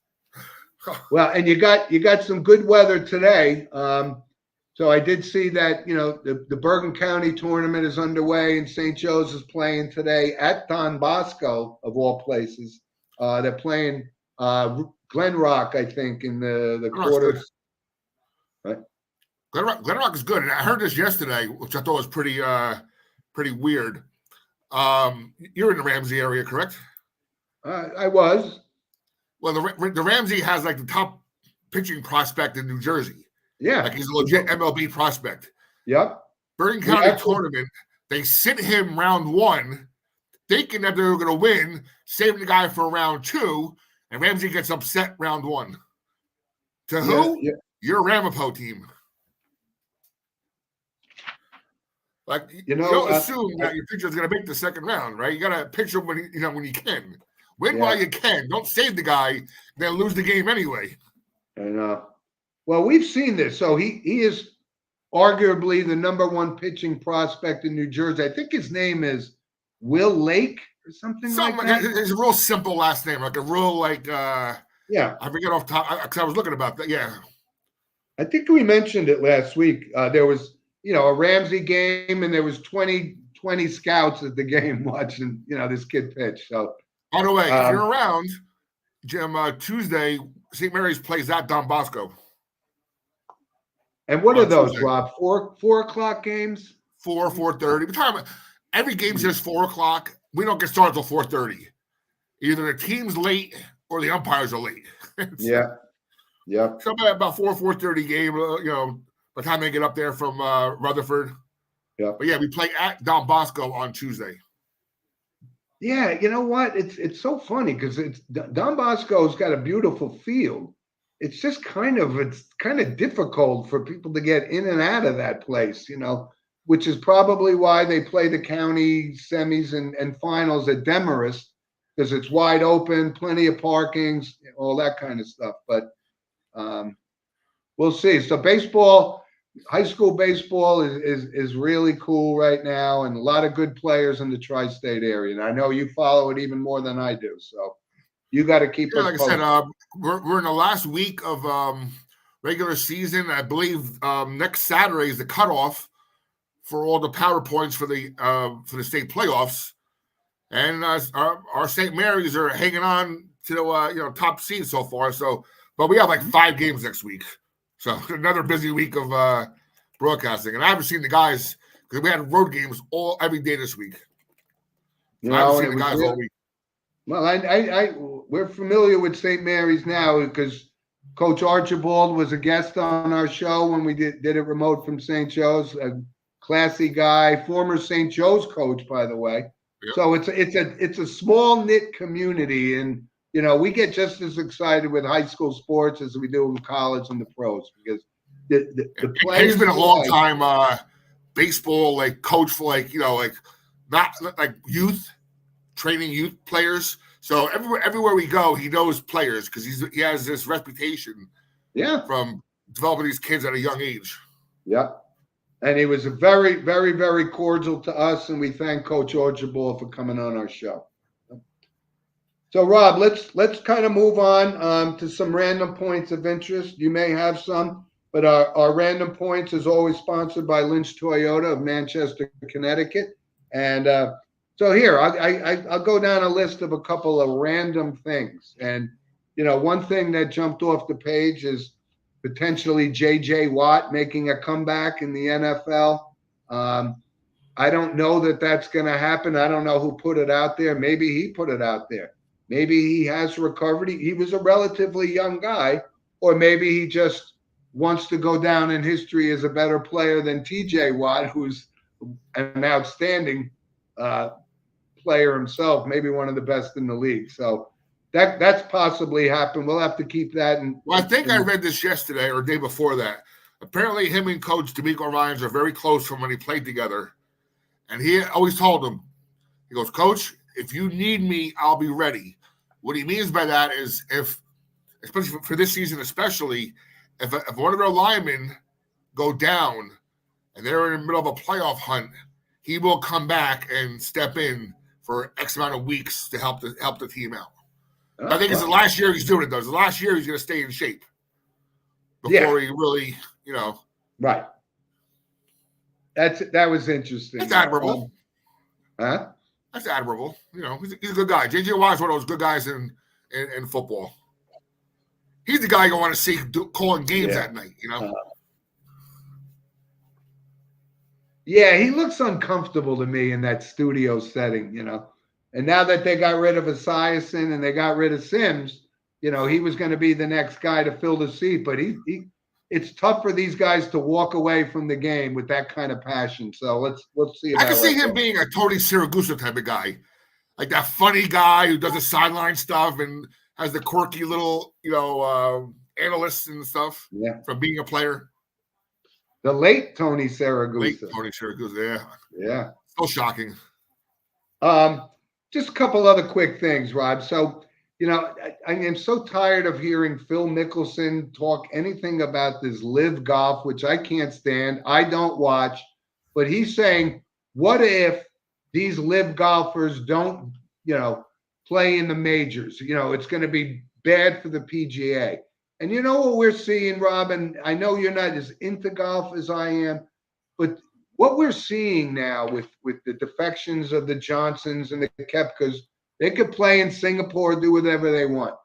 Well, and you got some good weather today. So I did see that, the Bergen County tournament is underway, and St. Joe's is playing today at Don Bosco, of all places. They're playing Glen Rock, I think, in the quarters. Right? Glen Rock is good, and I heard this yesterday, which I thought was pretty weird. You're in the Ramsey area, correct? I was. Well, the Ramsey has the top pitching prospect in New Jersey. Yeah. He's a legit MLB prospect. Yep. Bergen County tournament, they sit him round one, thinking that they're going to win, saving the guy for round two, and Ramsey gets upset round one. To who? Yeah. Your Ramapo team. You don't assume that your pitcher is going to make the second round, right? You got to pitch him when you can. Win while you can. Don't save the guy, then lose the game anyway. I know. Well, we've seen this. So he is arguably the number one pitching prospect in New Jersey. I think his name is Will Lake or something like that. It's a real simple last name, like a real Yeah, I forget off top because I was looking about that. Yeah, I think we mentioned it last week. There was, a Ramsey game, and there was 20 scouts at the game watching, this kid pitch. So, by the way, if you're around, Jim, Tuesday, St. Mary's plays at Don Bosco. And what are those, Tuesday. Rob? 4 o'clock games? 4:30. Every game's just 4 o'clock. We don't get started till 4:30. Either the team's late or the umpires are late. Yeah. Yeah. So about 4:30 game, by the time they get up there from Rutherford. Yeah. But yeah, we play at Don Bosco on Tuesday. Yeah, you know what? It's so funny because Don Bosco's got a beautiful field. It's just kind of difficult for people to get in and out of that place, which is probably why they play the county semis and finals at Demarest, because it's wide open, plenty of parkings, all that kind of stuff. But we'll see. So baseball, high school baseball is really cool right now, and a lot of good players in the tri-state area. And I know you follow it even more than I do. So you got to keep us like posted. I said, we're in the last week of regular season. I believe next Saturday is the cutoff for all the PowerPoints for the state playoffs, and our St. Mary's are hanging on to the top seed so far. So, but we have like 5 games next week, so another busy week of broadcasting. And I haven't seen the guys because we had road games every day this week. So I haven't seen the guys all week. Well, we're familiar with St. Mary's now because Coach Archibald was a guest on our show when we did it remote from St. Joe's. A classy guy, former St. Joe's coach, by the way. Yep. So it's a small knit community, and we get just as excited with high school sports as we do in college and the pros because the players. He's been a long time baseball coach for not like youth. Training youth players, so everywhere we go, he knows players because he has this reputation. Yeah, from developing these kids at a young age. Yeah, and he was a very, very, very cordial to us, and we thank Coach Archibald for coming on our show. So, Rob, let's kind of move on to some random points of interest. You may have some, but our random points is always sponsored by Lynch Toyota of Manchester, Connecticut, and. So here, I'll go down a list of a couple of random things. And, one thing that jumped off the page is potentially J.J. Watt making a comeback in the NFL. I don't know that that's going to happen. I don't know who put it out there. Maybe he put it out there. Maybe he has recovered. He was a relatively young guy, or maybe he just wants to go down in history as a better player than T.J. Watt, who's an outstanding player himself, maybe one of the best in the league. So that's possibly happened. We'll have to keep that. I think I read this yesterday or day before that. Apparently him and Coach D'Amico Ryans are very close from when he played together. And he always told him, he goes, Coach, if you need me, I'll be ready. What he means by that is especially for this season, especially if one of their linemen go down and they're in the middle of a playoff hunt, he will come back and step in for X amount of weeks to help the team out. I think it's the last year he's doing it, though. It's the last year he's going to stay in shape before he really, Right. That was interesting. That's admirable. Huh? That's admirable. He's a good guy. J.J. Watt is one of those good guys in football. He's the guy you want to see calling games at night, Yeah, he looks uncomfortable to me in that studio setting, And now that they got rid of Esiason and they got rid of Sims, he was going to be the next guy to fill the seat. But it's tough for these guys to walk away from the game with that kind of passion. So let's see. I can see him being a Tony Siragusa type of guy, like that funny guy who does the sideline stuff and has the quirky little, analysts and stuff. Yeah, from being a player. The late Tony Siragusa. Yeah. So shocking. Just a couple other quick things, Rob. So I am so tired of hearing Phil Mickelson talk anything about this live golf, which I can't stand. I don't watch, but he's saying, what if these live golfers don't, play in the majors? It's going to be bad for the PGA. And you know what we're seeing, Robin? I know you're not as into golf as I am, but what we're seeing now with the defections of the Johnsons and the Koepkas, they could play in Singapore, do whatever they want.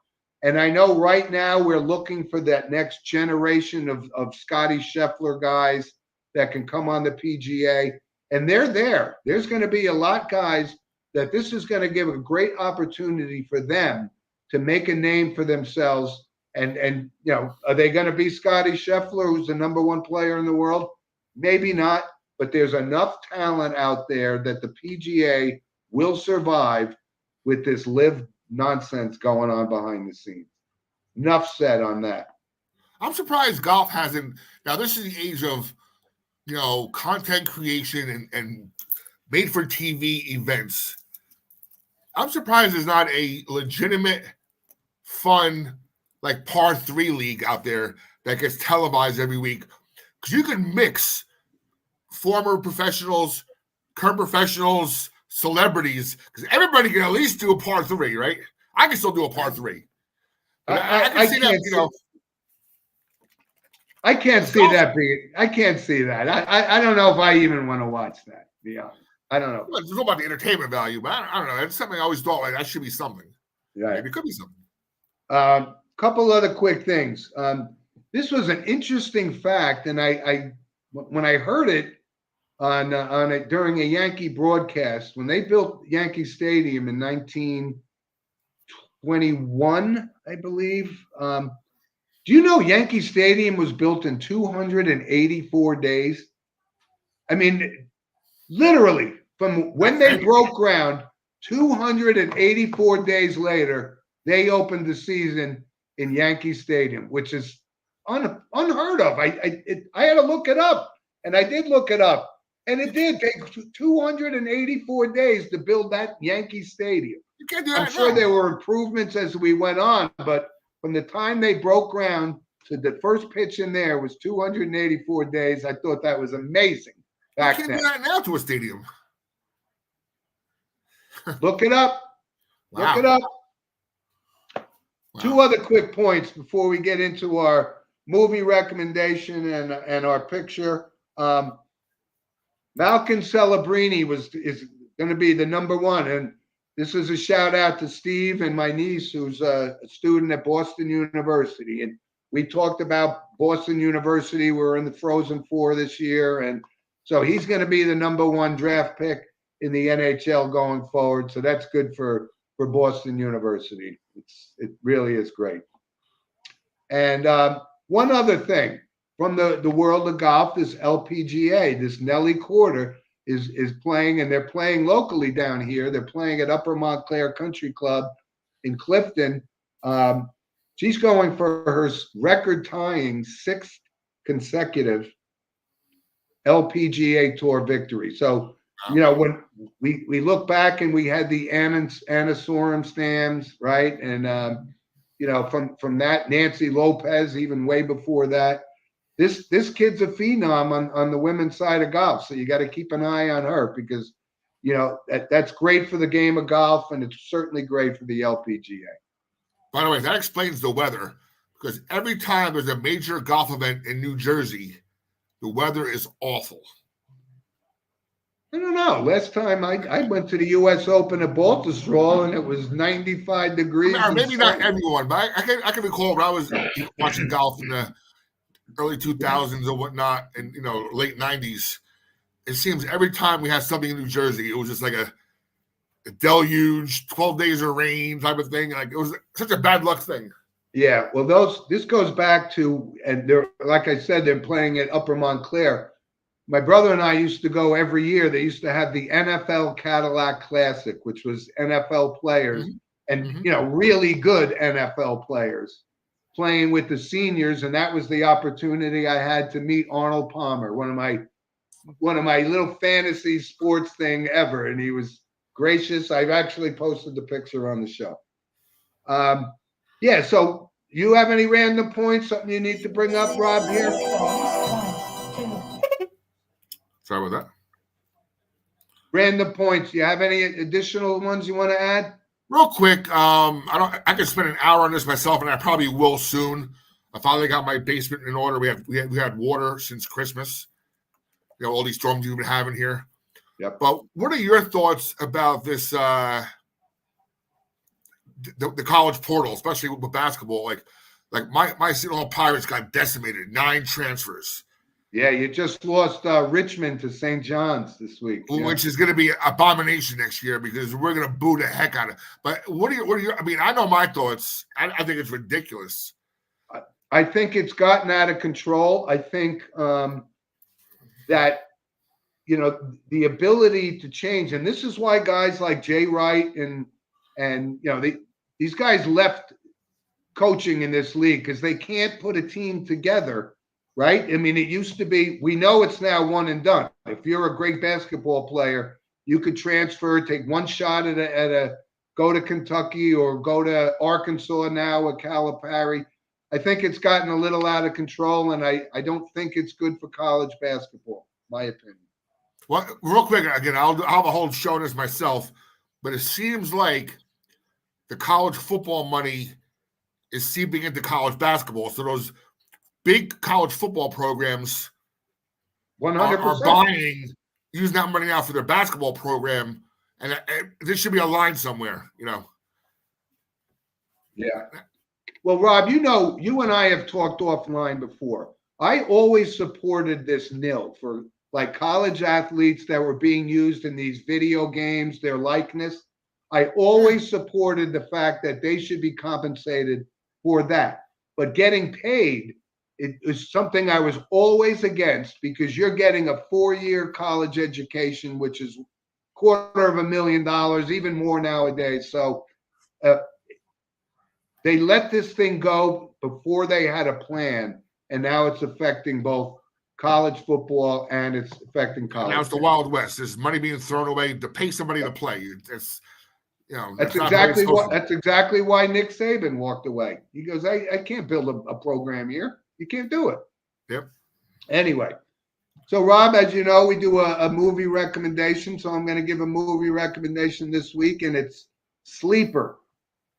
And I know right now we're looking for that next generation of Scotty Scheffler guys that can come on the PGA. And they're there. There's going to be a lot guys that this is going to give a great opportunity for them to make a name for themselves. And are they going to be Scotty Scheffler, who's the number one player in the world? Maybe not, but there's enough talent out there that the PGA will survive with this live nonsense going on behind the scenes. Enough said on that. I'm surprised golf hasn't. Now, this is the age of, content creation and made for TV events. I'm surprised there's not a legitimate, fun, like par 3 league out there that gets televised every week. Because you can mix former professionals, current professionals, celebrities, because everybody can at least do a par 3, right? I can still do a par 3. I can see that, I can't see that being. I can't see that. I don't know if I even want to watch that. To be honest, I don't know. Well, it's all about the entertainment value, but I don't know. It's something I always thought that should be something. Yeah, maybe it could be something. Couple other quick things. This was an interesting fact, and I when I heard it on it during a Yankee broadcast when they built Yankee Stadium in 1921, I believe. Do you know Yankee Stadium was built in 284 days? I mean, literally, from when they broke ground, 284 days later, they opened the season in Yankee Stadium, which is unheard of. I had to look it up, and I did look it up, and it did take 284 days to build that Yankee Stadium. You can't do that. I'm sure there were improvements as we went on, but from the time they broke ground to the first pitch in there was 284 days. I thought that was amazing back then. You can't do that now to a stadium. Look it up. Wow. Look it up. Wow. 2 other quick points before we get into our movie recommendation and our picture. Malcolm Celebrini is going to be the number 1, and this is a shout out to Steve and my niece, who's a student at Boston University. And we talked about Boston University. We're in the Frozen Four this year. And so he's going to be the number 1 draft pick in the NHL going forward. So that's good for Boston University. It really is great. And one other thing from the world of golf, this LPGA, this Nelly Corder, is playing, and they're playing locally down here. They're playing at Upper Montclair Country Club in Clifton. She's going for her record-tying 6th consecutive LPGA Tour victory. So, when we look back and we had the Anasorum Stams, right? And, from that, Nancy Lopez, even way before that. This kid's a phenom on the women's side of golf, so you got to keep an eye on her because, that's great for the game of golf, and it's certainly great for the LPGA. By the way, that explains the weather, because every time there's a major golf event in New Jersey, the weather is awful. I don't know. Last time I went to the U.S. Open at Baltusrol, and it was 95 degrees. Maybe not everyone, but I can recall when I was watching golf in the early 2000s or whatnot, and late 90s. It seems every time we had something in New Jersey, it was just like a deluge, 12 days of rain type of thing. Like, it was such a bad luck thing. Yeah, well, this goes back to, and they're, like I said, they're playing at Upper Montclair. My brother and I used to go every year. They used to have the NFL Cadillac Classic, which was NFL players and really good NFL players playing with the seniors, and that was the opportunity I had to meet Arnold Palmer, one of my little fantasy sports thing ever, and he was gracious. I've actually posted the picture on the show. Yeah. So you have any random points? Something you need to bring up, Rob? Here. Sorry about that. Random points. You have any additional ones you want to add? Real quick, I could spend an hour on this myself, and I probably will soon. I finally got my basement in order. We had water since Christmas. All these storms you've been having here. Yep. But what are your thoughts about this? The college portal, especially with basketball. Like my Seton Hall Pirates got decimated. 9 transfers. Yeah, you just lost Richmond to St. John's this week, which is going to be an abomination next year because we're going to boo the heck out of it. But what are your? I mean, I know my thoughts. I think it's ridiculous. I think it's gotten out of control. I think that the ability to change, and this is why guys like Jay Wright and these guys left coaching in this league because they can't put a team together. Right? I mean, it used to be, we know it's now one and done. If you're a great basketball player, you could transfer, take one shot at go to Kentucky or go to Arkansas now at Calipari. I think it's gotten a little out of control, and I don't think it's good for college basketball, my opinion. Well, real quick, again, I'll have a whole show on this myself, but it seems like the college football money is seeping into college basketball. So those big college football programs 100% are buying, using that money now for their basketball program, and there should be a line somewhere, Yeah. Well, Rob, you and I have talked offline before. I always supported this nil for like college athletes that were being used in these video games, their likeness. I always supported the fact that they should be compensated for that. But getting paid, it was something I was always against because you're getting a 4-year college education, which is $250,000, even more nowadays. So they let this thing go before they had a plan, and now it's affecting both college football and it's affecting college. Now it's the Wild West. There's money being thrown away to pay somebody to play. That's exactly why Nick Saban walked away. He goes, I can't build a program here. You can't do it. Yep. Anyway, so Rob, as you know, we do a movie recommendation. So I'm going to give a movie recommendation this week, and it's Sleeper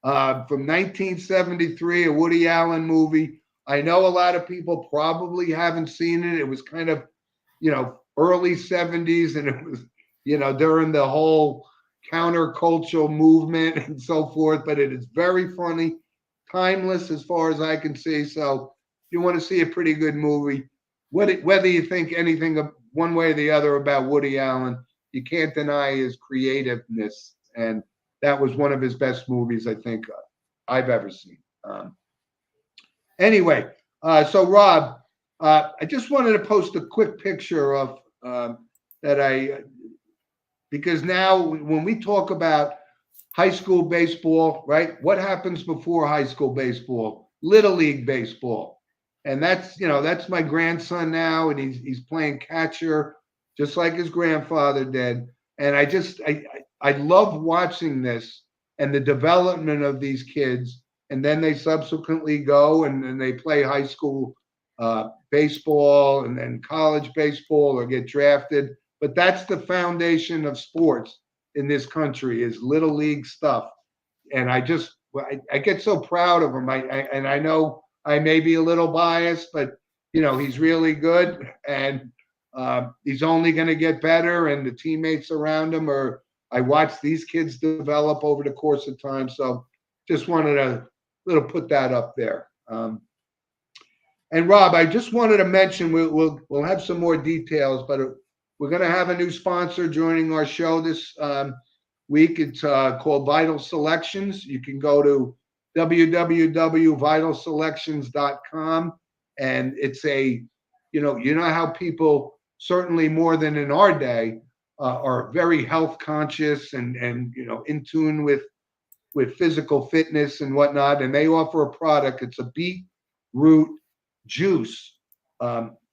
from 1973, a Woody Allen movie. I know a lot of people probably haven't seen it. It was kind of, early 70s, and it was, during the whole countercultural movement and so forth. But it is very funny, timeless as far as I can see. So you want to see a pretty good movie, whether you think anything of one way or the other about Woody Allen, you can't deny his creativeness. And that was one of his best movies, I think, I've ever seen. Anyway, so Rob, I just wanted to post a quick picture of because now when we talk about high school baseball, right? What happens before high school baseball? Little League baseball. And that's my grandson now, and he's playing catcher just like his grandfather did. And I love watching this and the development of these kids. And then they subsequently go and they play high school baseball and then college baseball or get drafted. But that's the foundation of sports in this country is Little League stuff. And I get so proud of him. And I know I may be a little biased, but he's really good, and he's only going to get better. And the teammates around him I watched these kids develop over the course of time. So just wanted to put that up there. And Rob, I just wanted to mention we'll have some more details, but we're going to have a new sponsor joining our show this week. It's called Vital Selections. You can go to www.vitalselections.com, and it's how people, certainly more than in our day, are very health conscious and in tune with physical fitness and whatnot. And they offer a product. It's a beetroot juice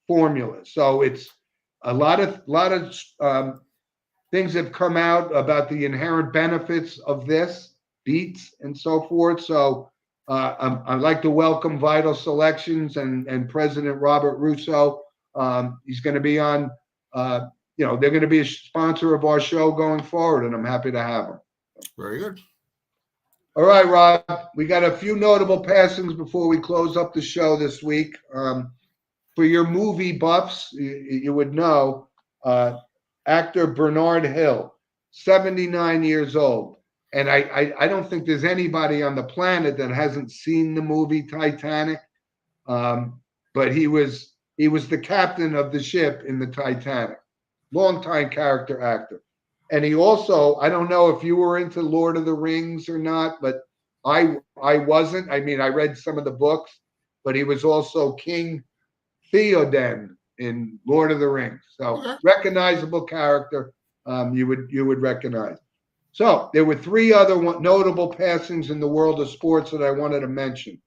formula. So it's a lot of things have come out about the inherent benefits of this beats and so forth. So I'd like to welcome Vital Selections and President Robert Russo. He's going to be on, they're going to be a sponsor of our show going forward, and I'm happy to have him. Very good. All right, Rob, we got a few notable passings before we close up the show this week. For your movie buffs, you would know actor Bernard Hill, 79 years old. And I don't think there's anybody on the planet that hasn't seen the movie Titanic. But he was the captain of the ship in the Titanic. Longtime character actor. And he also, I don't know if you were into Lord of the Rings or not, but I wasn't. I mean, I read some of the books, but he was also King Theoden in Lord of the Rings. So recognizable character, you would recognize. So there were three other notable passings in the world of sports that I wanted to mention.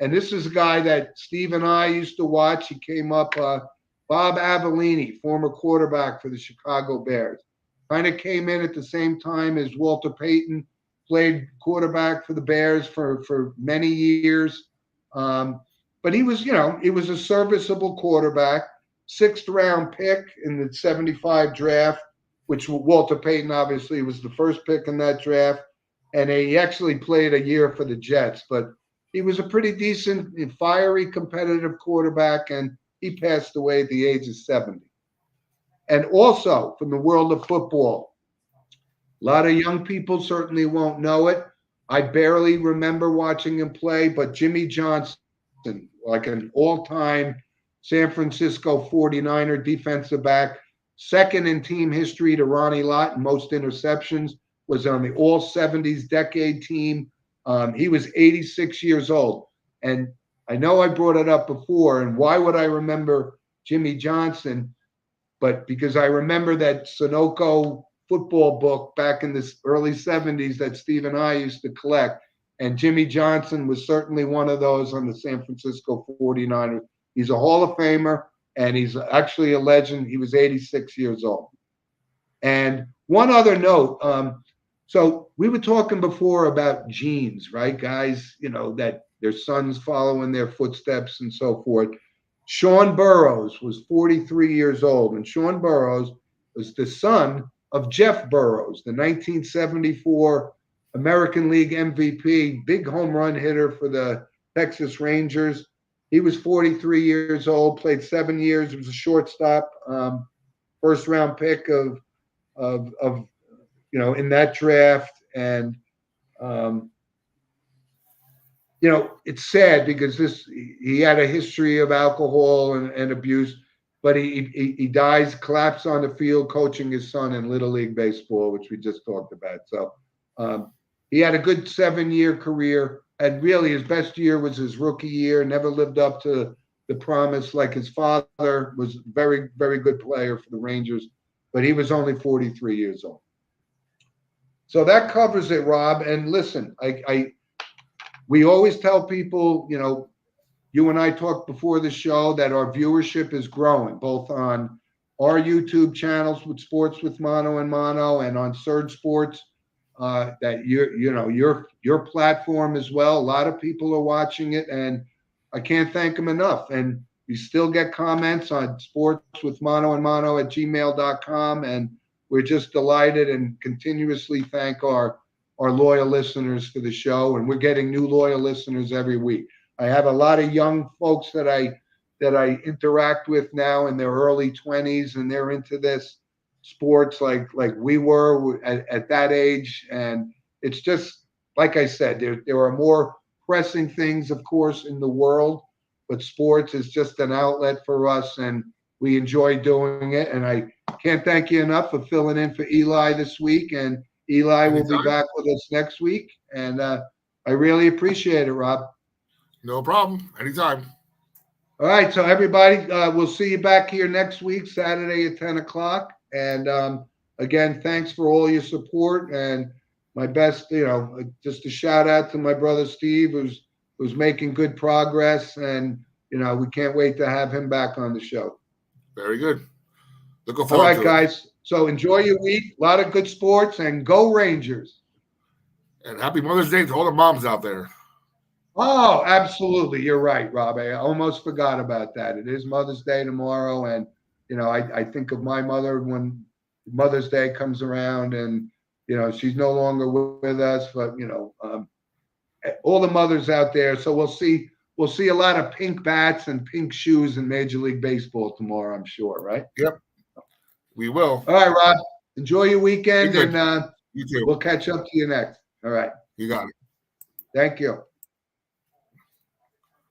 And this is a guy that Steve and I used to watch. He came up, Bob Avellini, former quarterback for the Chicago Bears. Kind of came in at the same time as Walter Payton, played quarterback for the Bears for many years. But he was a serviceable quarterback, 6th round pick in the 75 draft, which Walter Payton obviously was the first pick in that draft. And he actually played a year for the Jets, but he was a pretty decent, fiery, competitive quarterback, and he passed away at the age of 70. And also from the world of football, a lot of young people certainly won't know it. I barely remember watching him play, but Jimmy Johnson, like an all-time San Francisco 49er defensive back, second in team history to Ronnie Lott in most interceptions, was on the all-70s decade team. He was 86 years old. And I know I brought it up before, and why would I remember Jimmy Johnson? But because I remember that Sunoco football book back in the early 70s that Steve and I used to collect. And Jimmy Johnson was certainly one of those on the San Francisco 49ers. He's a Hall of Famer, and he's actually a legend. He was 86 years old. And one other note, so we were talking before about genes, right? Guys, that their sons follow in their footsteps and so forth. Sean Burroughs was 43 years old, and Sean Burroughs was the son of Jeff Burroughs, the 1974 American League MVP, big home run hitter for the Texas Rangers. He was 43 years old, played 7 years. He was a shortstop, first round pick of in that draft. And it's sad because he had a history of alcohol and abuse, but he dies, collapsed on the field coaching his son in Little League Baseball, which we just talked about. So he had a good 7-year career, and really his best year was his rookie year. Never lived up to the promise like his father was. Very, very good player for the Rangers, but he was only 43 years old. So that covers it, Rob. And listen, we always tell people, you and I talked before the show that our viewership is growing, both on our YouTube channels with Sports with Mono and Mono, and on Surge Sports. That your platform as well. A lot of people are watching it, and I can't thank them enough. And we still get comments on Sports with Mono and Mono at gmail.com, and we're just delighted and continuously thank our loyal listeners for the show. And we're getting new loyal listeners every week. I have a lot of young folks that I interact with now in their early 20s, and they're into this sports like we were at that age. And it's just, like I said, there are more pressing things, of course, in the world, but sports is just an outlet for us, and we enjoy doing it. And I can't thank you enough for filling in for Eli this week. And Eli will be back with us next week. And I really appreciate it, Rob. No problem. Anytime. All right. So everybody, we'll see you back here next week, Saturday at 10 o'clock. And again, thanks for all your support, and my best, just a shout out to my brother Steve, who's making good progress, and we can't wait to have him back on the show. Very good. Looking forward. All right, guys. So enjoy your week. A lot of good sports, and go Rangers. And happy Mother's Day to all the moms out there. Oh, absolutely. You're right, Rob. I almost forgot about that. It is Mother's Day tomorrow. And, I think of my mother when Mother's Day comes around and, she's no longer with us, but, all the mothers out there. So we'll see a lot of pink bats and pink shoes in Major League Baseball tomorrow, I'm sure, right? Yep. We will. All right, Rob. Enjoy your weekend, and You too. we'll catch up to you next. All right. You got it. Thank you.